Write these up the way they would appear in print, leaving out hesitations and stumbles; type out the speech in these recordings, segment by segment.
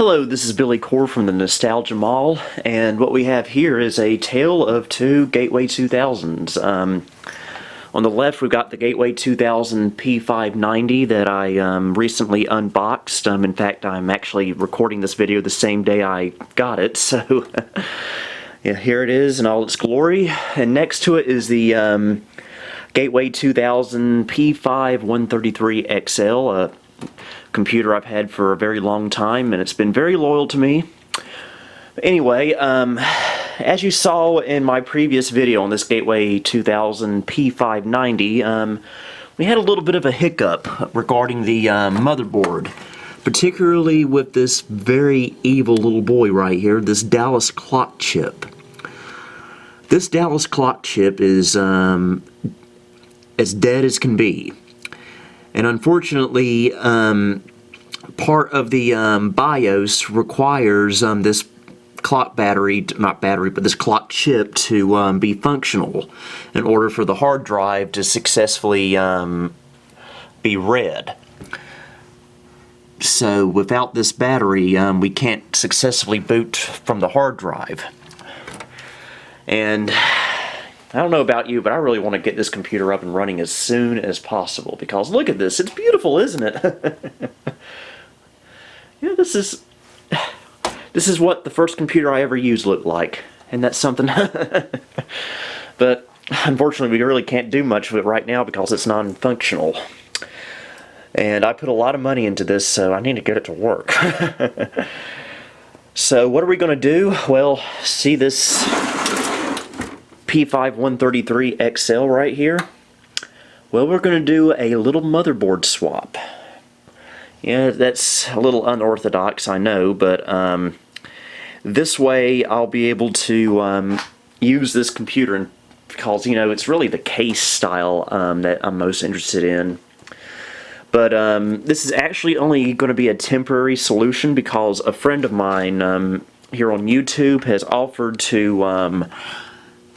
Hello, this is Billy Core from the Nostalgia Mall, and what we have here is a tale of two Gateway 2000s. On the left, we've got the Gateway 2000 P590 that I recently unboxed. In fact, I'm actually recording this video the same day I got it, so yeah, here it is in all its glory. And next to it is the Gateway 2000 P5 133 XL, a computer I've had for a very long time, and it's been very loyal to me. Anyway, as you saw in my previous video on this Gateway 2000 P590, we had a little bit of a hiccup regarding the motherboard, particularly with this very evil little boy right here, this Dallas clock chip. This Dallas clock chip is as dead as can be. And unfortunately, part of the BIOS requires this clock battery, not battery, but this clock chip to be functional in order for the hard drive to successfully be read. So without this battery, we can't successfully boot from the hard drive. And I don't know about you, but I really want to get this computer up and running as soon as possible, because look at this, it's beautiful, isn't it? Yeah, this is what the first computer I ever used looked like, and that's something. But unfortunately, we really can't do much with it right now because it's non-functional. And I put a lot of money into this, so I need to get it to work. So what are we going to do? Well, see this P5 133 XL right here? Well, we're going to do a little motherboard swap. Yeah, that's a little unorthodox, I know, but this way I'll be able to use this computer, because, you know, it's really the case style that I'm most interested in. But this is actually only going to be a temporary solution, because a friend of mine here on YouTube has offered to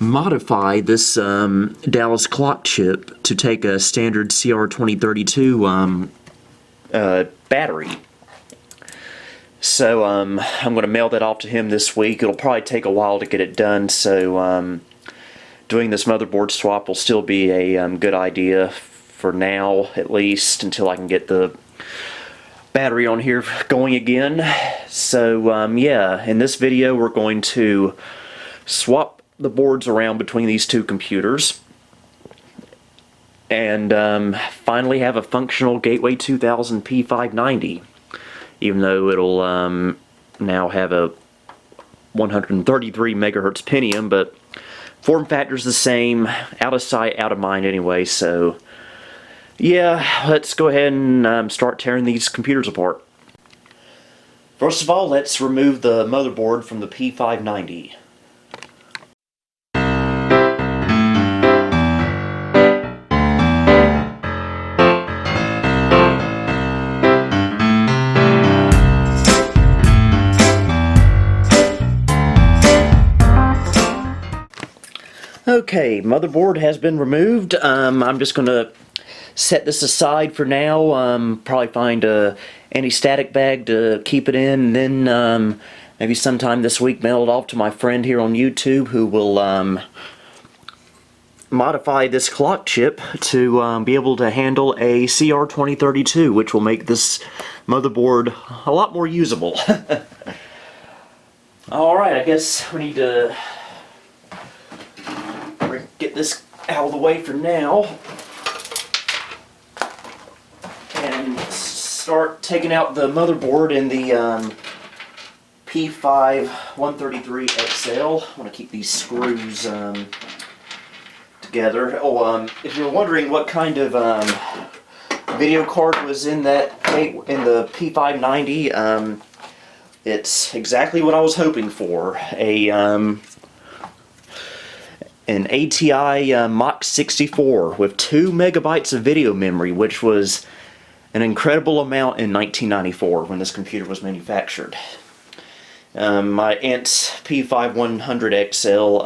modify this Dallas clock chip to take a standard CR2032 battery. So I'm going to mail that off to him this week. It'll probably take a while to get it done, so doing this motherboard swap will still be a good idea for now, at least, until I can get the battery on here going again. So yeah, in this video we're going to swap the boards around between these two computers and finally have a functional Gateway 2000 P590, even though it'll now have a 133 megahertz Pentium, but form factor's the same, out of sight, out of mind anyway. So yeah, let's go ahead and start tearing these computers apart. First of all, let's remove the motherboard from the P590. Okay, motherboard has been removed. I'm just going to set this aside for now. Probably find a anti-static bag to keep it in, and then maybe sometime this week mail it off to my friend here on YouTube, who will modify this clock chip to be able to handle a CR2032, which will make this motherboard a lot more usable. Alright, I guess we need to get this out of the way for now and start taking out the motherboard in the P5 133 XL. I want to keep these screws together. Oh, if you're wondering what kind of video card was in the P590, it's exactly what I was hoping for. An ATI Mach 64 with 2 megabytes of video memory, which was an incredible amount in 1994 when this computer was manufactured. My aunt's P5 100 XL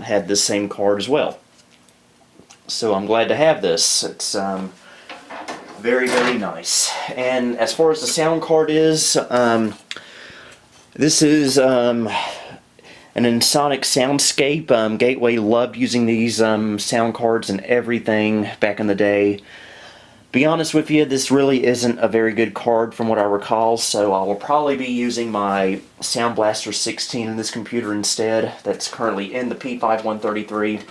had this same card as well. So I'm glad to have this. It's very, very nice. And as far as the sound card is, This is an Ensoniq Soundscape. Gateway loved using these sound cards and everything back in the day. Be honest with you, this really isn't a very good card from what I recall, so I will probably be using my Sound Blaster 16 in this computer instead. That's currently in the P5133.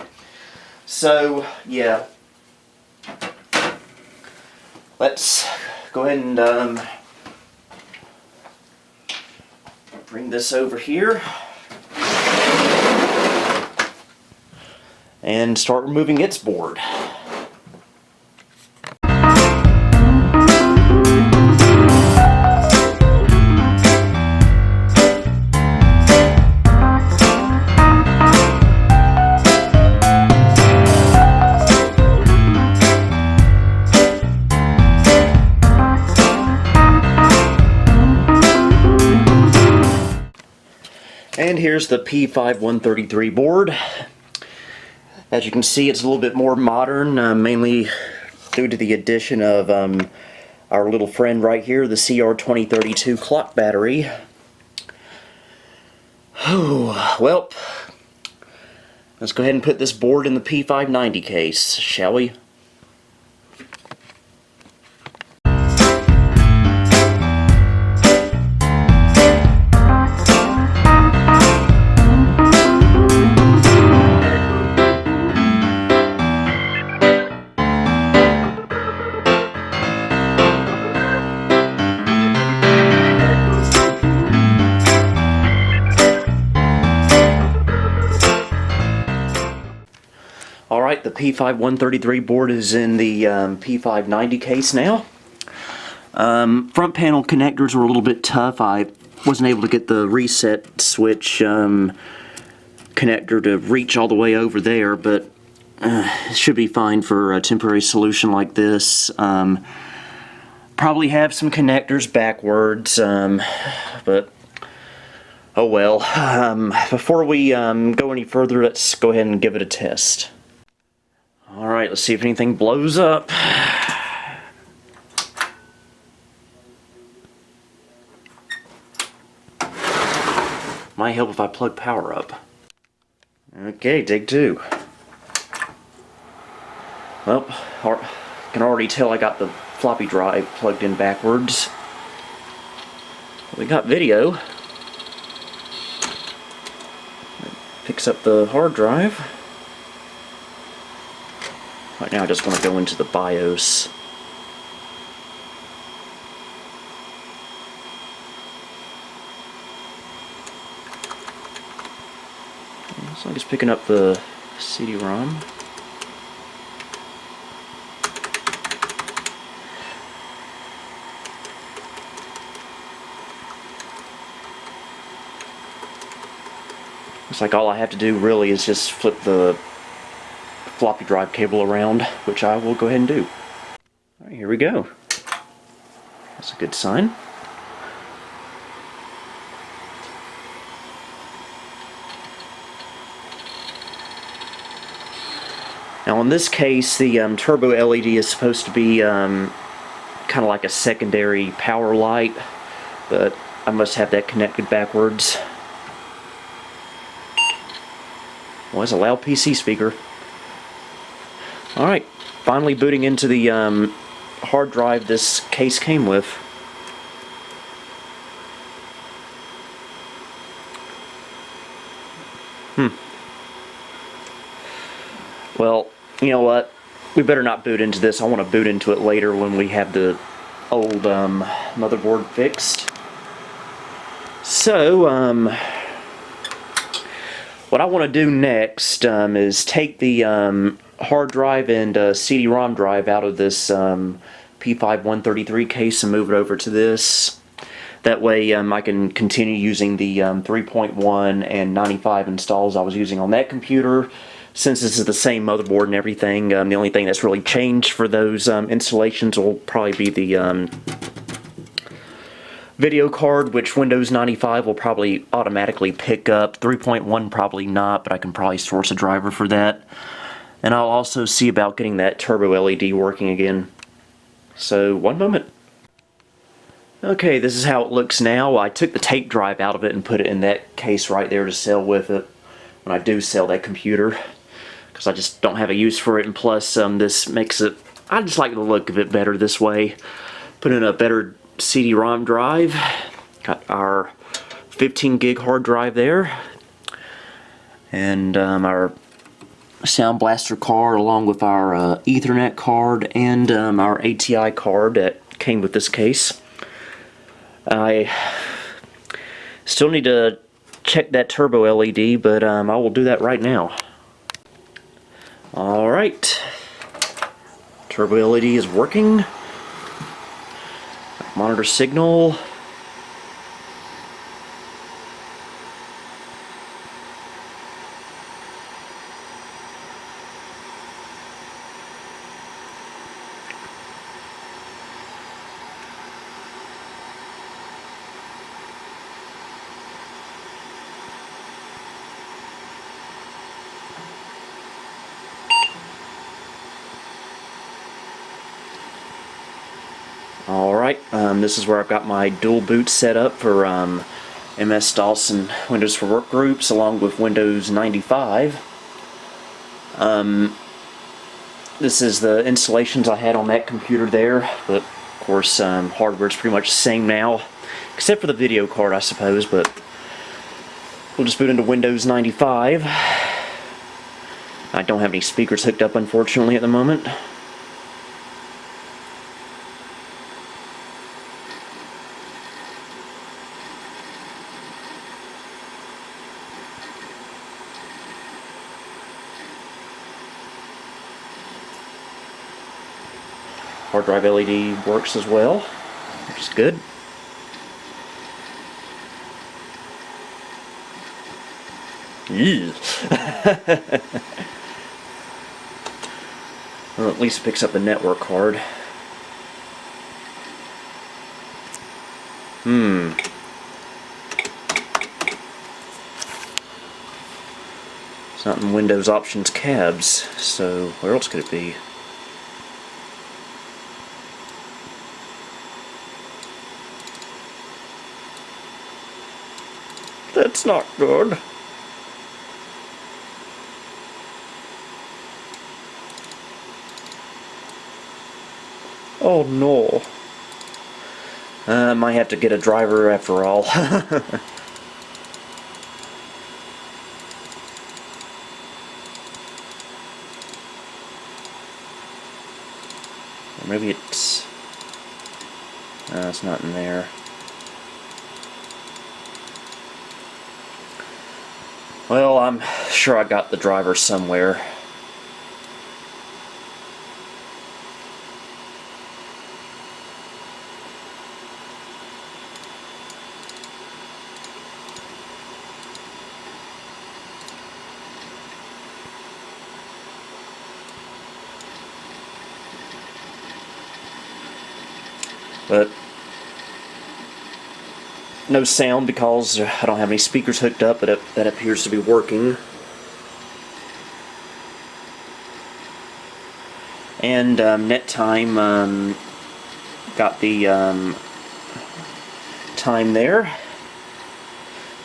So, yeah. Let's go ahead and bring this over here and start removing its board. And here's the P5133 board. As you can see, it's a little bit more modern, mainly due to the addition of our little friend right here, the CR2032 clock battery. Well, let's go ahead and put this board in the P590 case, shall we? Alright, the P5133 board is in the P590 case now. Front panel connectors were a little bit tough. I wasn't able to get the reset switch connector to reach all the way over there, but it should be fine for a temporary solution like this. Probably have some connectors backwards, but oh well. Before we go any further, let's go ahead and give it a test. Alright, let's see if anything blows up. Might help if I plug power up. Okay, take two. Well, I can already tell I got the floppy drive plugged in backwards. We got video. Picks up the hard drive. Right now I just want to go into the BIOS. Looks like it's picking up the CD-ROM. Looks like all I have to do really is just flip the floppy drive cable around, which I will go ahead and do. Alright, here we go. That's a good sign. Now in this case, the turbo LED is supposed to be kind of like a secondary power light, but I must have that connected backwards. Well, that's a loud PC speaker. Alright, finally booting into the hard drive this case came with. Well, you know what? We better not boot into this. I want to boot into it later when we have the old motherboard fixed. So, what I want to do next is take the hard drive and CD-ROM drive out of this P5133 case and move it over to this. That way I can continue using the 3.1 and 95 installs I was using on that computer. Since this is the same motherboard and everything, the only thing that's really changed for those installations will probably be the video card, which Windows 95 will probably automatically pick up. 3.1 probably not, but I can probably source a driver for that. And I'll also see about getting that turbo LED working again. So, one moment. Okay, this is how it looks now. I took the tape drive out of it and put it in that case right there to sell with it when I do sell that computer, because I just don't have a use for it, and plus this makes it, I just like the look of it better this way. Put in a better CD-ROM drive. Got our 15 gig hard drive there, and our Sound Blaster card along with our Ethernet card and our ATI card that came with this case. I still need to check that turbo LED, but I will do that right now. Alright, turbo LED is working. Monitor signal. Alright, this is where I've got my dual boot set up for MS-DOS and Windows for Workgroups along with Windows 95. This is the installations I had on that computer there, but of course hardware's pretty much the same now, except for the video card I suppose, but we'll just boot into Windows 95. I don't have any speakers hooked up unfortunately at the moment. Hard drive LED works as well, which is good. Well, at least it picks up the network card. It's not in Windows Options Cabs, so where else could it be? That's not good. Oh no. I might have to get a driver after all. Or maybe it's... no, it's not in there. Well, I'm sure I got the driver somewhere. But no sound because I don't have any speakers hooked up, but that appears to be working. And net time, got the time there.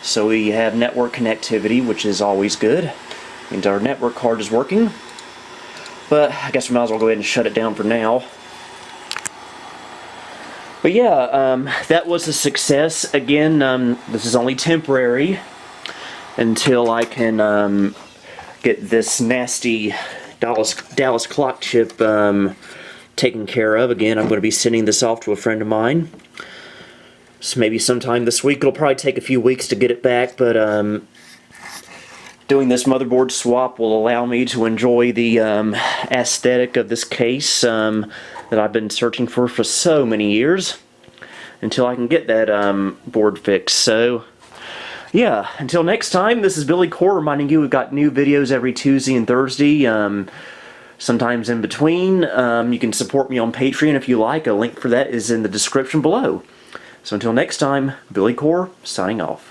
So we have network connectivity, which is always good. And our network card is working. But I guess we might as well go ahead and shut it down for now. But yeah, that was a success. Again, this is only temporary until I can get this nasty Dallas clock chip taken care of. Again, I'm going to be sending this off to a friend of mine. So maybe sometime this week. It'll probably take a few weeks to get it back, but doing this motherboard swap will allow me to enjoy the aesthetic of this case that I've been searching for so many years until I can get that board fixed. So yeah, until next time, this is Billy Core reminding you we've got new videos every Tuesday and Thursday, sometimes in between. You can support me on Patreon if you like. A link for that is in the description below. So until next time, Billy Core signing off.